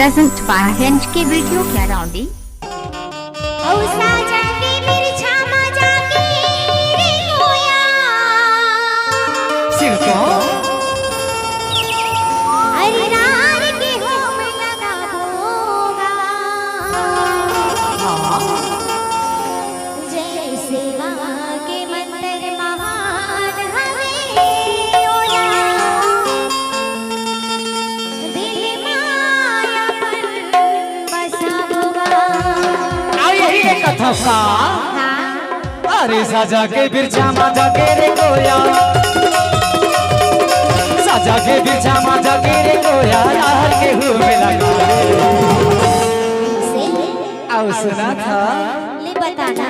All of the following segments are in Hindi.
Present by HK Video Karaundi. अरे साजा के बिरछा माजा के रे कोया, साजा के बिरछा माजा के रे कोया, यार के हुए में लगा आओ सुना था ले बताना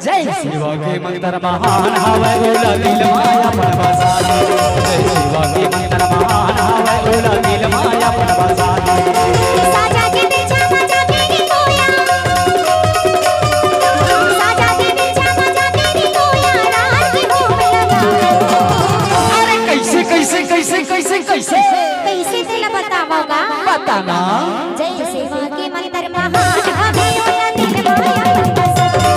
जय शिवा के मंत्र महान हवे ओला दिल माया पर बसा दे। जय शिवा के मंत्र महान हवे ओला दिल माया पर बसा दे। साजा के बिरछा माजा के रे कोया, साजा के बिरछा माजा के रे कोया, यार के हुए में लगा। अरे कैसे कैसे कैसे कैसे कैसे कैसे तेरा बताओगा बताना। जय शिवा के मंत्र महान हवे ओला दिल माया पर बसा दे।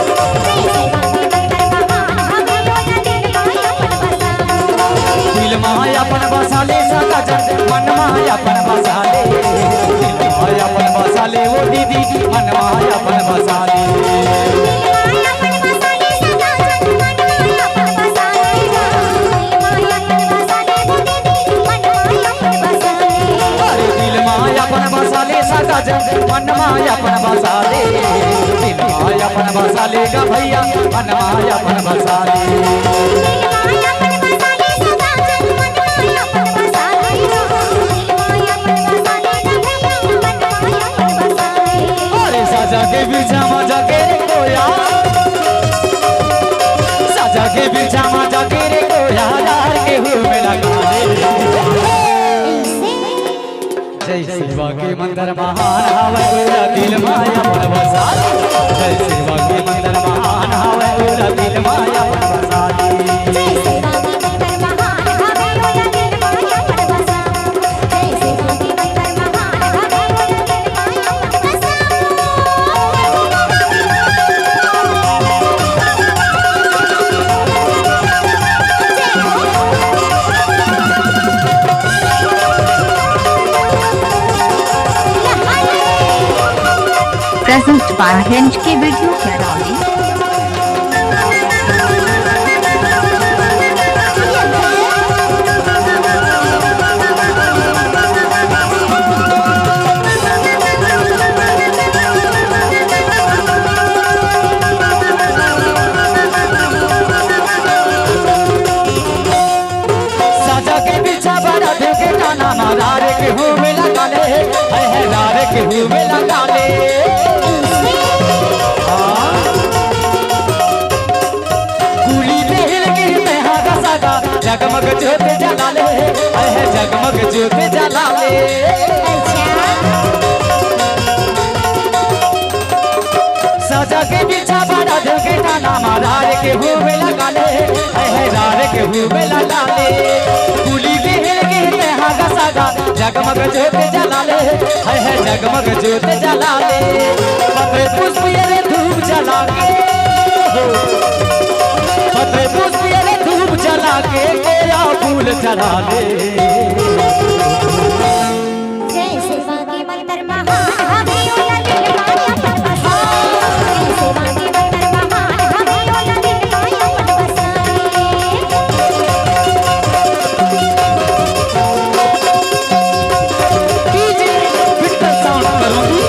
जय शिवा के मंत्र महान हवे ओला दिल माया पर बसा दे। दिल माया पर बसा ले सदा जन मन माया पर बसा ले। दिल माया पर बसा ले वो दीदी मन माया पर बसा ले। माया पर बसा ले सदा जन मन माया पर बसा ले। माया पर बसा ले वो दीदी मन माया पर बसा ले। अरे दिल माया पर बसा ले सदा जन मन माया पर बसा ले। दिल माया पर बसा ले गा भैया मन माया पर बसा ले। माया पर बसा ले सदा जन मन माया पर बसा ले। माया पर बसा ले गा भैया मन माया पर बसा ले। अरे साजा के बिरछा माजा के रे कोया, साजा के बिरछा माजा के रे कोया, यार के हुए में लगा ले। जय शिवा के मंदिर महान हवे ओला दिल माया पर बसा ले। जय शिवा के मंदिर महान हवे ओला दिल माया पर बसा ले। जय शिवा के मंदिर महान हवे ओला दिल माया पर बसा। जय शिवा के मंदिर महान हवे ओला दिल माया पर बसा। Present by HK Video Karaundi. साजा के बिरछा बड़ा दे के गाना मारे के हुए में लगा ले। है नारे के हुए में लगा ले। कुली देहल के में हागा सागा जगमग ज्योत जला ले। है जगमग ज्योत जला ले। साजा के बिरछा बड़ा दे के गाना मारे के हुए में लगा ले। है नारे के हुए में लगा ले। कुली देहल के में हागा सागा जगमग ज्योत जला ले। है जगमग ज्योत जला ले। पत्रे पुष्प ये धूप जला के, पत्रे पुष्प ये धूप जला के कोया फूल चढ़ा ले। जय शिवा के मंदिर महान हवे ओला दिल माया पर बसा। जय शिवा के मंदिर महान हवे ओला दिल माया पर बसा। डीजे फिट साउंड करूंगी।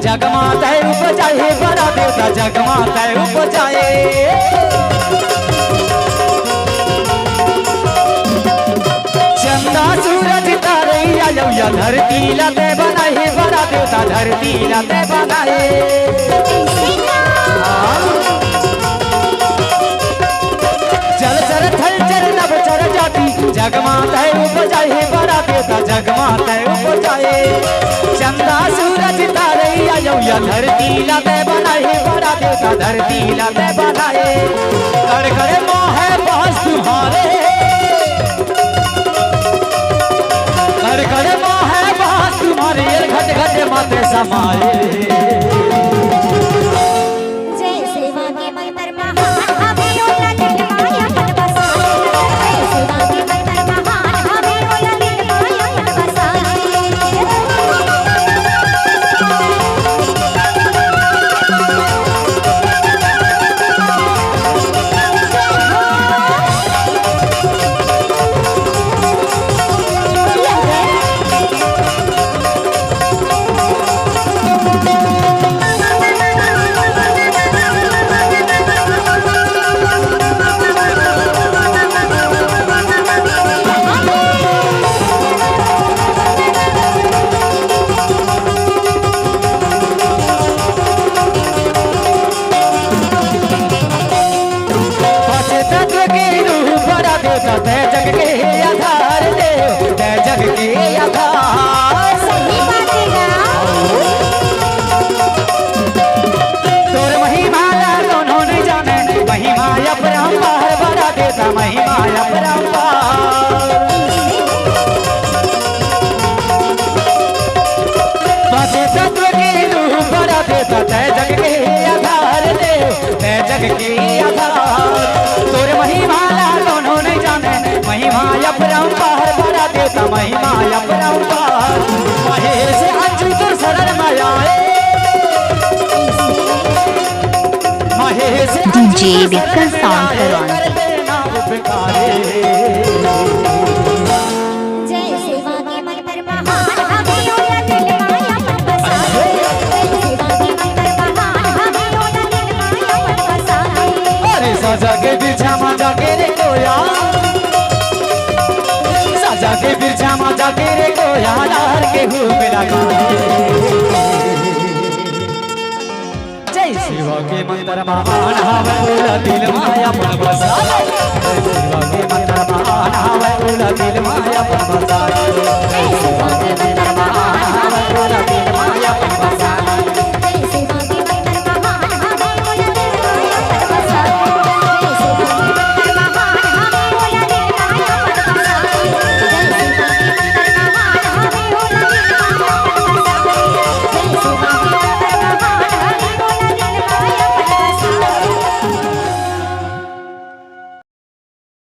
जगमाता है उपजाए बड़ा देवता जगमाता है उपजाए। चंदा सूरज तारैया या धरती लते बनाए बड़ा देवता धरती लते बनाए जल चर थल चर नभ चर जाति जगमाता है उपजाए बड़ा देवता जगमाता है उपजाए चंदा सूरज तारे आयो या धरती लते बनाए बड़ा देवता धरती लते बनाए कर कर मोह बहस तुम्हारे कर कर मोह बहस तुम्हारे घट घट माते समाए जय सेवा के मंत्र महान हमें ओला दिल माया मन बसाए जय सेवा के मंत्र महान हमें ओला दिल माया मन बसाए जग के आधार देव जग के आधार सही बात तोर महिमा दोनों ने जाने महिमा अपरंपार बड़ा देता महिमा अपरंपार बसे तत्व के रूप बड़ा देता तय जग के आधार देव तय जग के आधार तोर महिमा दोनों ने जाने महिमा अपरंपार बड़ा देता महिमा अपरंपार महेश अंजू तो शरण मायाए Mahesh DJ Vikram Sound Karaundi। जय सेवा के मंत्र महान हमें ओला दिल माया मन बसाए जय सेवा के मंत्र महान हमें ओला दिल माया मन बसाए अरे सजा के बिरछा माजा के रे कोया सजा के बिरछा माजा के रे कोया लार के हूँ मेरा जय शिवा के मंत्र महान हमें बोला दिल माया मन बसाए जय शिवा के मंत्र